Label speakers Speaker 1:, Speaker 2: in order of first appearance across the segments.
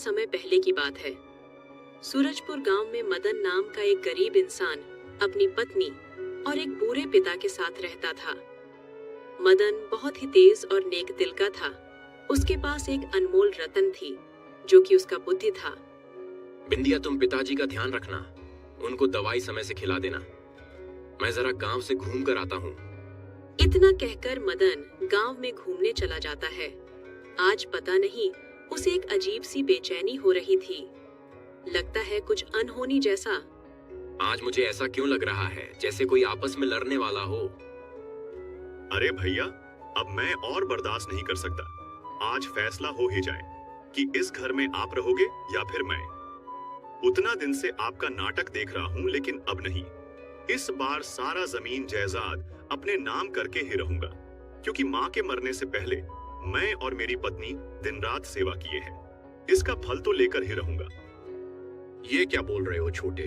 Speaker 1: समय पहले की बात है। सूरजपुर गांव में मदन नाम का एक गरीब इंसान अपनी पत्नी और एक बूढ़े पिता के साथ रहता था। मदन बहुत ही तेज और नेक दिल का था। उसके पास एक अनमोल रतन थी जो कि उसका बुद्धि था।
Speaker 2: बिंदिया, तुम पिताजी का ध्यान रखना, उनको दवाई समय से खिला देना। मैं जरा गांव से घूम कर आता हूँ।
Speaker 1: इतना कहकर मदन गांव में घूमने चला जाता है। आज पता नहीं उसे एक अजीब सी बेचैनी हो रही थी। लगता है कुछ अनहोनी जैसा।
Speaker 2: आज मुझे ऐसा क्यों लग रहा है जैसे कोई आपस में लड़ने वाला हो।
Speaker 3: अरे भैया, अब मैं और बर्दाश्त नहीं कर सकता। आज फैसला हो ही जाए कि इस घर में आप रहोगे या फिर मैं। उतना दिन से आपका नाटक देख रहा हूँ, लेकिन अब नहीं। इस बार सारा जमीन जायदाद अपने नाम करके ही रहूंगा, क्योंकि माँ के मरने से पहले मैं और मेरी पत्नी दिन रात सेवा किए हैं। इसका फल तो लेकर ही रहूंगा।
Speaker 2: ये क्या बोल रहे हो छोटे?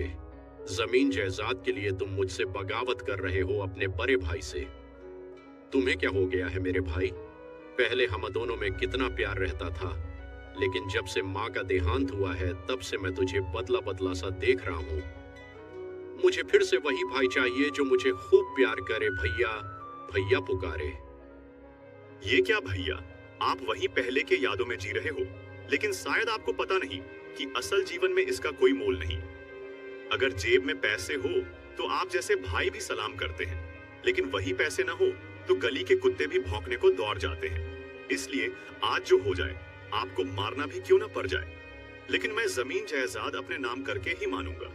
Speaker 2: जमीन जायदाद के लिए तुम मुझसे बगावत कर रहे हो अपने बड़े भाई से। तुम्हें क्या हो गया है मेरे भाई? पहले हम दोनों में कितना प्यार रहता था, लेकिन जब से माँ का देहांत हुआ है तब से मैं तुझे बदला बदला सा देख रहा हूँ। मुझे फिर से वही भाई चाहिए जो मुझे खूब प्यार करे, भैया भैया पुकारे।
Speaker 3: ये क्या भैया, आप वही पहले के यादों में जी रहे हो, लेकिन शायद आपको पता नहीं कि असल जीवन में इसका कोई मोल नहीं। अगर जेब में पैसे हो तो आप जैसे भाई भी सलाम करते हैं, लेकिन वही पैसे ना हो तो गली के कुत्ते भी भौंकने को दौड़ जाते हैं। इसलिए आज जो हो जाए, आपको मारना भी क्यों ना पड़ जाए, लेकिन मैं जमीन जायदाद अपने नाम करके ही मानूंगा,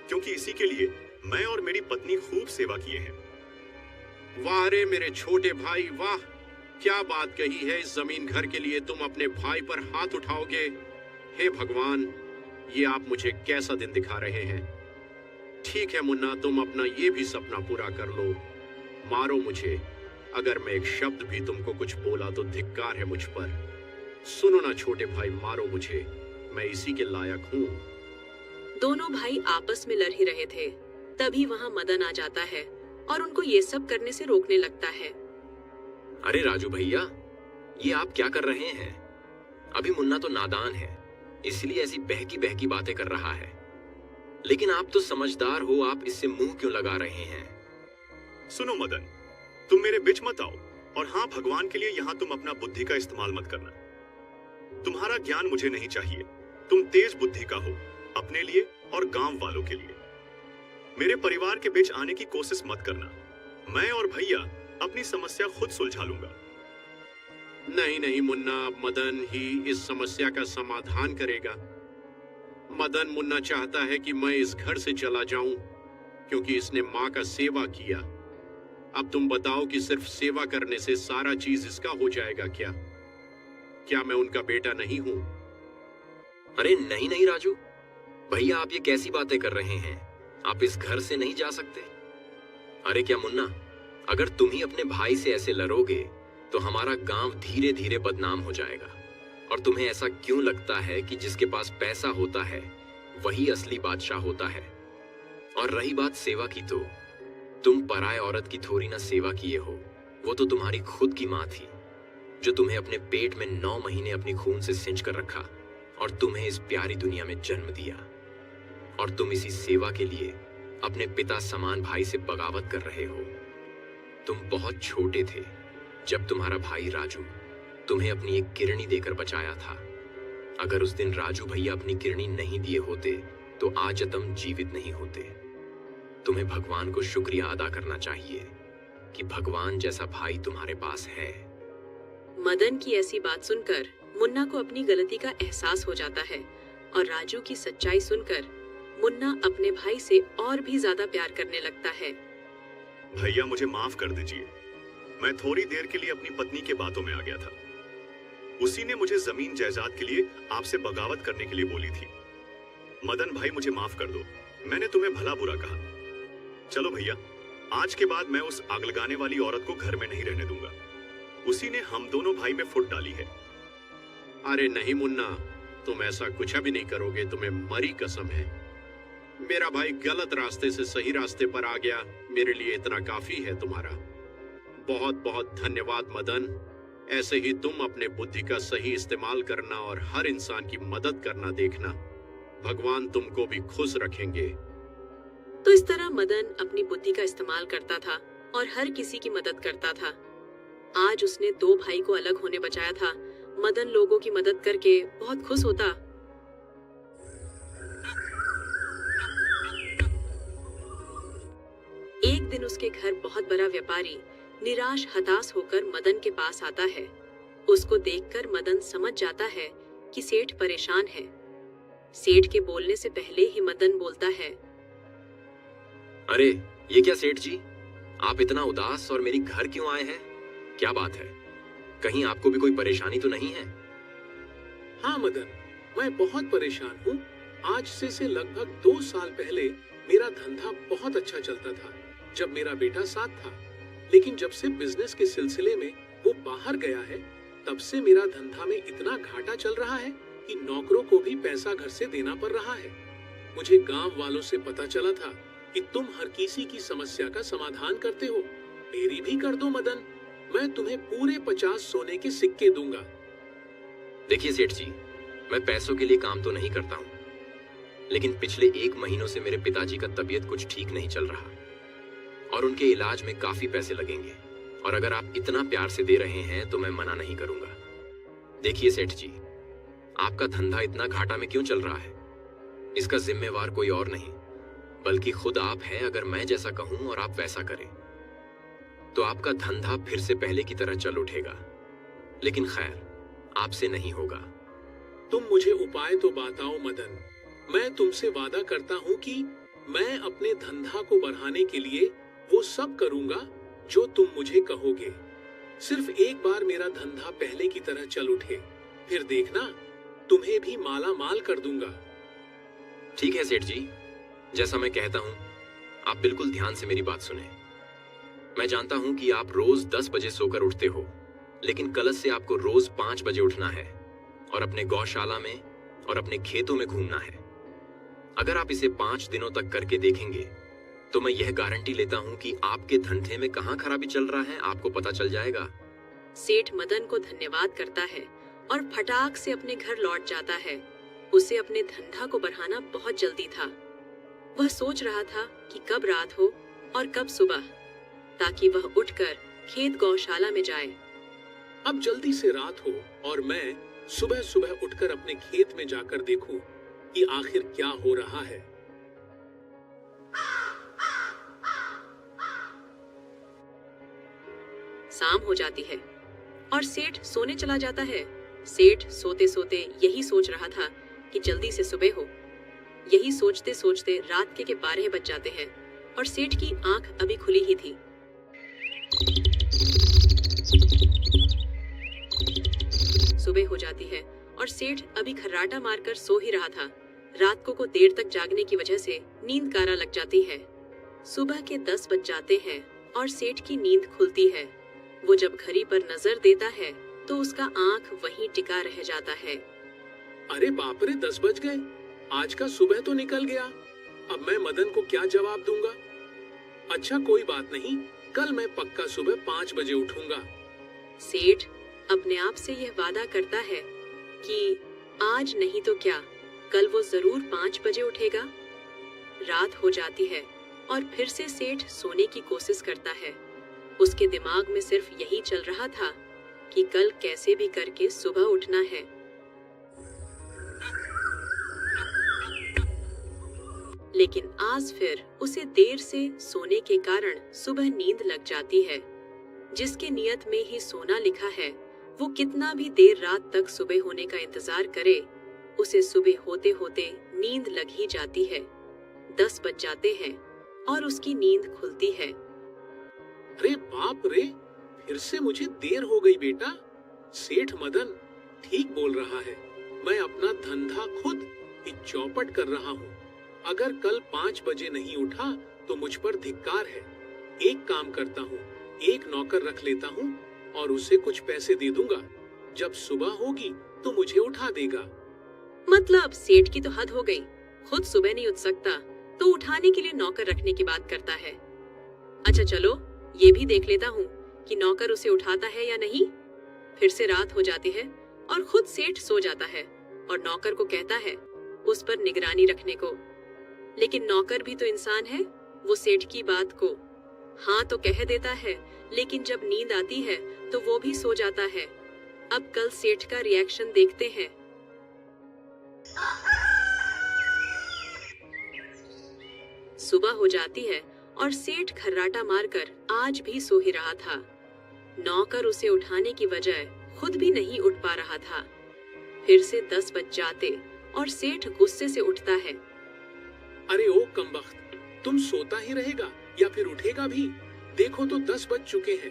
Speaker 3: क्योंकि इसी के लिए मैं और मेरी पत्नी खूब सेवा किए हैं।
Speaker 2: वाह रे मेरे छोटे भाई, वाह! क्या बात कही है। इस जमीन घर के लिए तुम अपने भाई पर हाथ उठाओगे? हे भगवान, ये आप मुझे कैसा दिन दिखा रहे हैं। ठीक है मुन्ना, तुम अपना ये भी सपना पूरा कर लो। मारो मुझे, अगर मैं एक शब्द भी तुमको कुछ बोला तो धिक्कार है मुझ पर। सुनो ना छोटे भाई, मारो मुझे, मैं इसी के लायक हूँ।
Speaker 1: दोनों भाई आपस में लड़ ही रहे थे। तभी वहाँ मदन आ जाता है और उनको ये सब करने से रोकने लगता है।
Speaker 2: अरे राजू भैया, ये आप क्या कर रहे हैं? अभी मुन्ना तो नादान है, इसलिए ऐसी बहकी बहकी बातें कर रहा है, लेकिन आप तो समझदार हो, आप इससे मुंह क्यों लगा रहे हैं?
Speaker 3: सुनो मदन, तुम मेरे बीच मत आओ, और हाँ, भगवान के लिए यहाँ तुम अपना बुद्धि का इस्तेमाल मत करना। तुम्हारा ज्ञान मुझे नहीं चाहिए। तुम तेज बुद्धि का हो, अपने लिए और गांव वालों के लिए। मेरे परिवार के बीच आने की कोशिश मत करना। मैं और भैया अपनी समस्या खुद सुलझा लूंगा।
Speaker 2: नहीं नहीं मुन्ना, मदन ही इस समस्या का समाधान करेगा। मदन, मुन्ना चाहता है कि मैं इस घर से चला जाऊं क्योंकि इसने माँ का सेवा किया। अब तुम बताओ कि सिर्फ सेवा करने से सारा चीज इसका हो जाएगा क्या? क्या मैं उनका बेटा नहीं हूं? अरे नहीं नहीं राजू भैया, आप ये कैसी बातें कर रहे हैं? आप इस घर से नहीं जा सकते। अरे क्या मुन्ना, अगर तुम ही अपने भाई से ऐसे लड़ोगे तो हमारा गांव धीरे धीरे बदनाम हो जाएगा। और तुम्हें ऐसा क्यों लगता है कि जिसके पास पैसा होता है वही असली बादशाह होता है? और रही बात सेवा की, तो तुम पराय औरत की थोड़ी ना सेवा किए हो। वो तो तुम्हारी खुद की माँ थी जो तुम्हें अपने पेट में 9 महीने अपनी खून से सिंच कर रखा और तुम्हें इस प्यारी दुनिया में जन्म दिया। और तुम इसी सेवा के लिए अपने पिता समान भाई से बगावत कर रहे हो। तुम बहुत छोटे थे जब तुम्हारा भाई राजू तुम्हें अपनी एक किरनी देकर बचाया था। अगर उस दिन राजू भैया अपनी किरनी नहीं दिए होते तो आज तुम जीवित नहीं होते। तुम्हें भगवान को शुक्रिया अदा करना चाहिए कि भगवान जैसा भाई तुम्हारे पास है।
Speaker 1: मदन की ऐसी बात सुनकर मुन्ना को अपनी गलती का एहसास हो जाता है और राजू की सच्चाई सुनकर मुन्ना अपने भाई से और भी ज्यादा प्यार करने लगता है।
Speaker 3: भैया, मुझे माफ कर दीजिए। मैं थोड़ी देर के लिए अपनी पत्नी के बातों में आ गया था। उसी ने मुझे जमीन जायदाद के लिए आपसे बगावत करने के लिए बोली थी। मदन भाई, मुझे माफ कर दो, मैंने तुम्हें भला बुरा कहा। चलो भैया, आज के बाद मैं उस आग लगाने वाली औरत को घर में नहीं रहने दूंगा। उसी ने हम दोनों भाई में फुट डाली है।
Speaker 2: अरे नहीं मुन्ना, तुम ऐसा कुछ भी नहीं करोगे, तुम्हें मरी कसम है। मेरा भाई गलत रास्ते से सही रास्ते पर आ गया, मेरे लिए इतना काफी है तुम्हारा। बहुत बहुत धन्यवाद मदन। ऐसे ही तुम अपने बुद्धि का सही इस्तेमाल करना और हर इंसान की मदद करना देखना। भगवान तुमको भी खुश रखेंगे।
Speaker 1: तो इस तरह मदन अपनी बुद्धि का इस्तेमाल करता था और हर किसी की मदद करता था। आज उसने 2 भाई को अलग होने बचाया था। मदन लोगों की मदद करके बहुत खुश होता। एक दिन उसके घर बहुत बड़ा व्यापारी निराश हताश होकर मदन के पास आता है। उसको देखकर मदन समझ जाता है कि सेठ परेशान है। सेठ के बोलने से पहले ही मदन बोलता है,
Speaker 4: अरे ये क्या सेठ जी, आप इतना उदास और मेरी घर क्यों आए हैं? क्या बात है? कहीं आपको भी कोई परेशानी तो नहीं है?
Speaker 5: हाँ मदन, मैं बहुत परेशान हूँ। आज से लगभग 2 साल पहले मेरा धंधा बहुत अच्छा चलता था जब मेरा बेटा साथ था, लेकिन जब से बिजनेस के सिलसिले में वो बाहर गया है तब से मेरा धंधा में इतना घाटा चल रहा है कि नौकरों को भी पैसा घर से देना पड़ रहा है। मुझे गांव वालों से पता चला था कि तुम हर किसी की समस्या का समाधान करते हो। मेरी भी कर दो मदन, मैं तुम्हें पूरे 50 सोने के सिक्के दूंगा।
Speaker 4: देखिए सेठ जी, मैं पैसों के लिए काम तो नहीं करता हूँ, लेकिन पिछले 1 महीनों से मेरे पिताजी का तबीयत कुछ ठीक नहीं चल रहा और उनके इलाज में काफी पैसे लगेंगे, और अगर आप इतना प्यार से दे रहे हैं तो मैं मना नहीं करूंगा। देखिए सेठ जी, आपका धंधा इतना घाटा में क्यों चल रहा है? इसका जिम्मेवार कोई और नहीं बल्कि खुद आप हैं। अगर मैं जैसा कहूं और आप वैसा करें तो आपका धंधा फिर से पहले की तरह चल उठेगा, लेकिन खैर आपसे नहीं होगा।
Speaker 5: तुम मुझे उपाय तो बताओ मदन। मैं तुमसे वादा करता हूँ कि मैं अपने धंधा को बढ़ाने के लिए वो सब करूंगा जो तुम मुझे कहोगे। सिर्फ एक बार मेरा धंधा पहले की तरह चल उठे, फिर देखना तुम्हें भी माला माल कर दूंगा।
Speaker 4: ठीक है सेठ जी, जैसा मैं कहता हूं आप बिल्कुल ध्यान से मेरी बात सुने। मैं जानता हूं कि आप रोज 10 बजे सोकर उठते हो, लेकिन कल से आपको रोज 5 बजे उठना है और अपने गौशाला में और अपने खेतों में घूमना है। अगर आप इसे 5 दिनों तक करके देखेंगे तो मैं यह गारंटी लेता हूं कि आपके धंधे में कहां खराबी चल रहा है आपको पता चल जाएगा।
Speaker 1: सेठ मदन को धन्यवाद करता है और फटाक से अपने घर लौट जाता है। उसे अपने धंधा को बढ़ाना बहुत जल्दी था। वह सोच रहा था कि कब रात हो और कब सुबह, ताकि वह उठकर खेत गौशाला में जाए।
Speaker 5: अब जल्दी से रात हो और मैं सुबह सुबह उठकर अपने खेत में जाकर देखूं कि आखिर क्या हो रहा है।
Speaker 1: शाम हो जाती है और सेठ सोने चला जाता है। सेठ सोते सोते यही सोच रहा था कि जल्दी से सुबह हो। यही सोचते सोचते रात के 12 बज जाते हैं और सेठ की आंख अभी खुली ही थी। सुबह हो जाती है और सेठ अभी खर्राटा मारकर सो ही रहा था। रात को देर तक जागने की वजह से नींद कारा लग जाती है। सुबह के 10 बज जाते हैं और सेठ की नींद खुलती है। वो जब घड़ी पर नजर देता है तो उसका आंख वहीं टिका रह जाता है।
Speaker 5: अरे बाप रे, 10 बज गए। आज का सुबह तो निकल गया। अब मैं मदन को क्या जवाब दूंगा? अच्छा कोई बात नहीं, कल मैं पक्का सुबह 5 बजे उठूंगा।
Speaker 1: सेठ अपने आप से यह वादा करता है कि आज नहीं तो क्या, कल वो जरूर 5 बजे उठेगा। रात हो जाती है और फिर से सेठ सोने की कोशिश करता है। उसके दिमाग में सिर्फ यही चल रहा था कि कल कैसे भी करके सुबह उठना है। लेकिन आज फिर उसे देर से सोने के कारण सुबह नींद लग जाती है। जिसके नियत में ही सोना लिखा है, वो कितना भी देर रात तक सुबह होने का इंतजार करे, उसे सुबह होते होते नींद लग ही जाती है। 10 बज जाते हैं और उसकी नींद खुलती है।
Speaker 5: अरे बाप रे, फिर से मुझे देर हो गई बेटा। सेठ मदन ठीक बोल रहा है। मैं अपना धंधा खुद ही चौपट कर रहा हूँ। अगर कल 5 बजे नहीं उठा तो मुझ पर धिक्कार है। एक काम करता हूँ, एक नौकर रख लेता हूँ और उसे कुछ पैसे दे दूंगा। जब सुबह होगी तो मुझे उठा देगा।
Speaker 1: मतलब सेठ की तो हद हो गई। खुद सुबह नहीं उठ सकता तो उठाने के लिए नौकर रखने की बात करता है। अच्छा चलो, ये भी देख लेता हूँ कि नौकर उसे उठाता है या नहीं। फिर से रात हो जाती है और खुद सेठ सो जाता है और नौकर को कहता है उस पर निगरानी रखने को। लेकिन नौकर भी तो इंसान है, वो सेठ की बात को हाँ तो कह देता है, लेकिन जब नींद आती है तो वो भी सो जाता है। अब कल सेठ का रिएक्शन देखते हैं। सुबह हो जाती है और सेठ खर्राटा मारकर आज भी सो ही रहा था। नौकर उसे उठाने की बजाय खुद भी नहीं उठ पा रहा था। फिर से 10 बज जाते और सेठ गुस्से से उठता है।
Speaker 5: अरे ओ कमबख्त, तुम सोता ही रहेगा या फिर उठेगा भी? देखो तो 10 बज चुके हैं।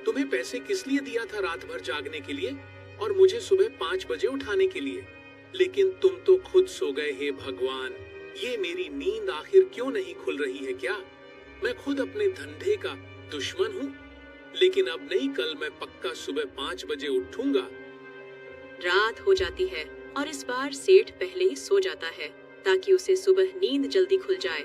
Speaker 5: तुम्हें पैसे किस लिए दिया था रात भर जागने के लिए और मुझे सुबह 5 बजे उठाने के लिए? लेकिन तुम तो खुद सो गए। हे भगवान, ये मेरी नींद आखिर क्यों नहीं खुल रही है क्या? मैं खुद अपने धंधे का दुश्मन हूँ। लेकिन अब नहीं, कल मैं पक्का सुबह 5 बजे उठूंगा।
Speaker 1: रात हो जाती है और इस बार सेठ पहले ही सो जाता है ताकि उसे सुबह नींद जल्दी खुल जाए।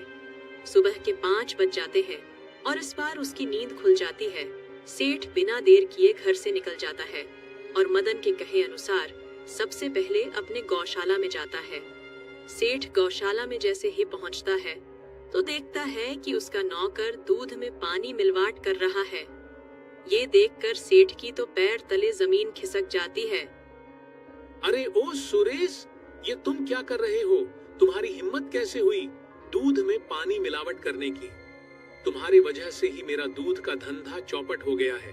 Speaker 1: सुबह के 5 बज जाते हैं और इस बार उसकी नींद खुल जाती है। सेठ बिना देर किए घर से निकल जाता है और मदन के कहे अनुसार सबसे पहले अपने गौशाला में जाता है। सेठ गौशाला में जैसे ही पहुंचता है तो देखता है कि उसका नौकर दूध में पानी मिलवाट कर रहा है। ये देखकर सेठ की तो पैर तले जमीन खिसक जाती है।
Speaker 5: अरे ओ सुरेश, ये तुम क्या कर रहे हो? तुम्हारी हिम्मत कैसे हुई दूध में पानी मिलावट करने की? तुम्हारी वजह से ही मेरा दूध का धंधा चौपट हो गया है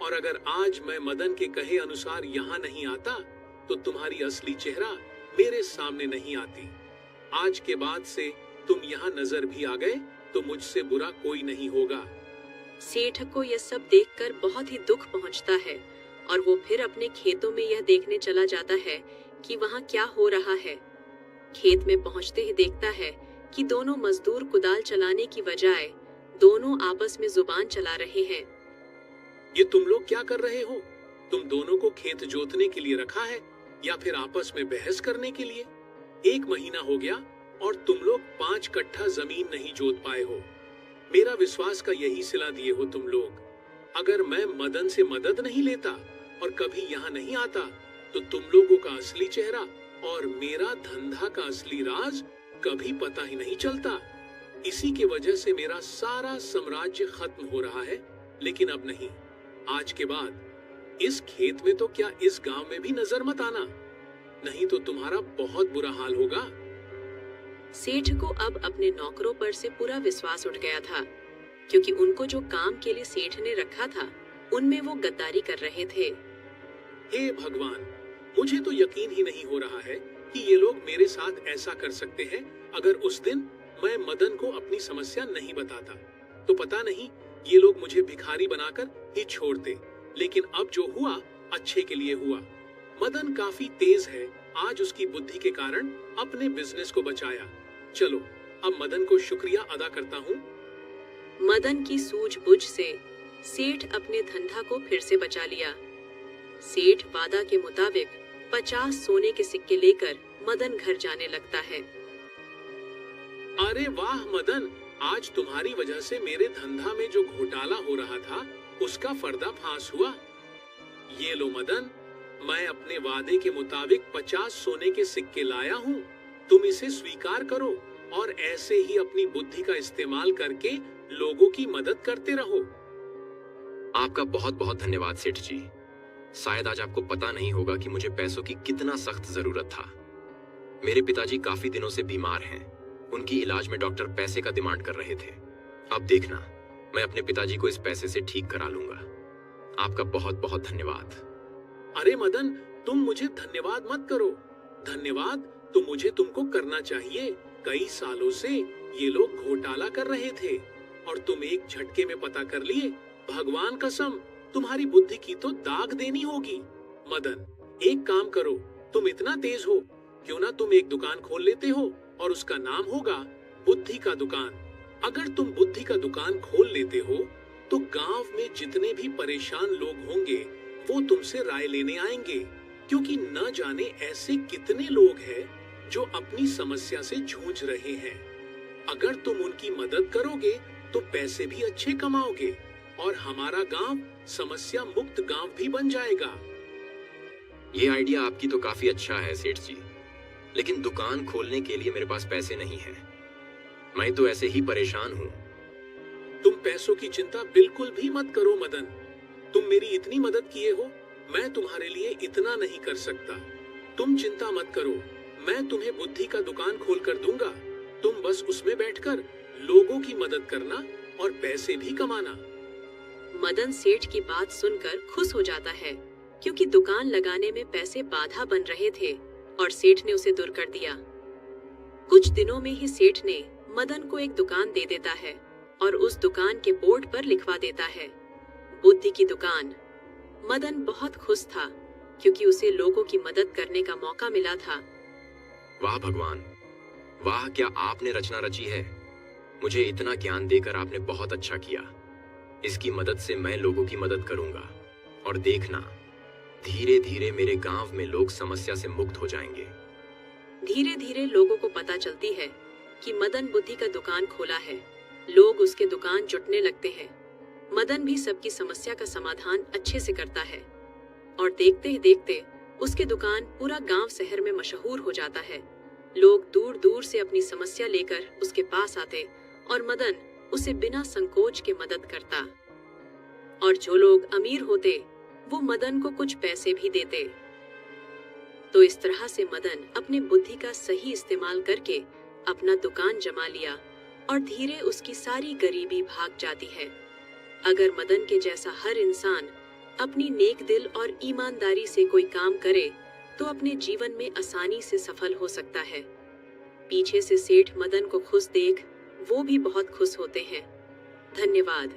Speaker 5: और अगर आज मैं मदन के कहे अनुसार यहाँ नहीं आता तो तुम्हारी असली चेहरा मेरे सामने नहीं आती। आज के बाद से तुम यहाँ नजर भी आ गए तो मुझसे बुरा कोई नहीं होगा।
Speaker 1: सेठ को यह सब देखकर बहुत ही दुख पहुंचता है और वो फिर अपने खेतों में यह देखने चला जाता है कि वहाँ क्या हो रहा है। खेत में पहुंचते ही देखता है कि दोनों मजदूर कुदाल चलाने की बजाय दोनों आपस में जुबान चला रहे हैं।
Speaker 5: ये तुम लोग क्या कर रहे हो? तुम दोनों को खेत जोतने के लिए रखा है या फिर आपस में बहस करने के लिए? 1 महीना हो गया और तुम लोग 5 कट्ठा जमीन नहीं जोत पाए हो। मेरा विश्वास का यही सिला दिए हो तुम लोग। अगर मैं मदन से मदद नहीं लेता और कभी यहाँ नहीं आता तो तुम लोगों का असली चेहरा और मेरा धंधा का असली राज कभी पता ही नहीं चलता। इसी की वजह से मेरा सारा साम्राज्य खत्म हो रहा है। लेकिन अब नहीं, आज के बाद इस खेत में तो क्या इस गांव में भी नजर मत आना, नहीं तो तुम्हारा बहुत बुरा हाल होगा।
Speaker 1: सेठ को अब अपने नौकरों पर से पूरा विश्वास उठ गया था, क्योंकि उनको जो काम के लिए सेठ ने रखा था उनमें वो गद्दारी कर रहे थे।
Speaker 5: हे भगवान, मुझे तो यकीन ही नहीं हो रहा है कि ये लोग मेरे साथ ऐसा कर सकते हैं। अगर उस दिन मैं मदन को अपनी समस्या नहीं बताता तो पता नहीं ये लोग मुझे भिखारी बनाकर ही छोड़ते। लेकिन अब जो हुआ अच्छे के लिए हुआ। मदन काफी तेज है, आज उसकी बुद्धि के कारण अपने बिजनेस को बचाया। चलो अब मदन को शुक्रिया अदा करता हूँ।
Speaker 1: मदन की सूझबूझ से सेठ अपने धंधा को फिर से बचा लिया। सेठ वादा के मुताबिक 50 सोने के सिक्के लेकर मदन घर जाने लगता है।
Speaker 5: अरे वाह मदन, आज तुम्हारी वजह से मेरे धंधा में जो घोटाला हो रहा था उसका पर्दाफाश हुआ। ये लो मदन, मैं अपने वादे के मुताबिक 50 सोने के सिक्के लाया हूँ। तुम इसे स्वीकार करो और ऐसे ही अपनी बुद्धि का इस्तेमाल करके लोगों की मदद करते रहो।
Speaker 4: आपका बहुत बहुत धन्यवाद सेठ जी। शायद आज आपको पता नहीं होगा कि मुझे पैसों की कितना सख्त जरूरत था। मेरे पिताजी काफी दिनों से बीमार हैं। उनकी इलाज में डॉक्टर पैसे का डिमांड कर रहे थे। अब देखना, मैं अपने पिताजी को इस पैसे से ठीक करा लूंगा। आपका बहुत बहुत धन्यवाद।
Speaker 5: अरे मदन, तुम मुझे धन्यवाद मत करो। धन्यवाद तो मुझे तुमको करना चाहिए। कई सालों से ये लोग घोटाला कर रहे थे और तुम एक झटके में पता कर लिए। भगवान कसम, तुम्हारी बुद्धि की तो दाग देनी होगी। मदन, एक काम करो, तुम इतना तेज हो, क्यों ना तुम एक दुकान खोल लेते हो और उसका नाम होगा बुद्धि का दुकान। अगर तुम बुद्धि का दुकान खोल लेते हो तो गांव में जितने भी परेशान लोग होंगे वो तुमसे राय लेने आएंगे, क्योंकि न जाने ऐसे कितने लोग हैं जो अपनी समस्या से जूझ रहे हैं। अगर तुम उनकी मदद करोगे तो पैसे भी अच्छे कमाओगे और हमारा गांव समस्या मुक्त गांव भी बन जाएगा।
Speaker 4: ये आइडिया आपकी तो काफी अच्छा है सेठ जी, लेकिन दुकान खोलने के लिए मेरे पास पैसे नहीं है। मैं तो ऐसे ही परेशान हूँ।
Speaker 5: तुम पैसों की चिंता बिल्कुल भी मत करो मदन। तुम मेरी इतनी मदद किए हो, मैं तुम्हारे लिए इतना नहीं कर सकता। तुम चिंता मत करो, मैं तुम्हें बुद्धि का दुकान खोल कर दूंगा। तुम बस उसमें बैठकर लोगों की मदद करना और पैसे भी कमाना।
Speaker 1: मदन सेठ की बात सुनकर खुश हो जाता है, क्योंकि दुकान लगाने में पैसे बाधा बन रहे थे और सेठ ने उसे दूर कर दिया। कुछ दिनों में ही सेठ ने मदन को एक दुकान दे देता है और उस दुकान के बोर्ड पर लिखवा देता है, बुद्धि की दुकान। मदन बहुत खुश था, क्योंकि उसे लोगों की मदद करने का मौका मिला था।
Speaker 4: वाह भगवान, वाह, क्या आपने रचना रची है। मुझे इतना ज्ञान देकर आपने बहुत अच्छा किया। इसकी मदद से मैं लोगों की मदद करूंगा और देखना, धीरे धीरे मेरे गांव में लोग समस्या से मुक्त हो जाएंगे।
Speaker 1: धीरे धीरे लोगों को पता चलती है कि मदन बुद्धि का दुकान खोला है। लोग उसके दुकान जुटने लगते हैं। मदन भी सबकी समस्या का समाधान अच्छे से करता है और देखते ही देखते उसके दुकान पूरा गांव शहर में मशहूर हो जाता है। लोग दूर दूर से अपनी समस्या लेकर उसके पास आते और मदन उसे बिना संकोच के मदद करता। और जो लोग अमीर होते वो मदन को कुछ पैसे भी देते। तो इस तरह से मदन अपने बुद्धि का सही इस्तेमाल करके अपना दुकान जमा लिया और धीरे उसकी सारी गरीबी भाग जाती है। अगर मदन के जैसा हर इंसान अपनी नेक दिल और ईमानदारी से कोई काम करे तो अपने जीवन में आसानी से सफल हो सकता है। पीछे से सेठ मदन को खुश देख वो भी बहुत खुश होते हैं। धन्यवाद।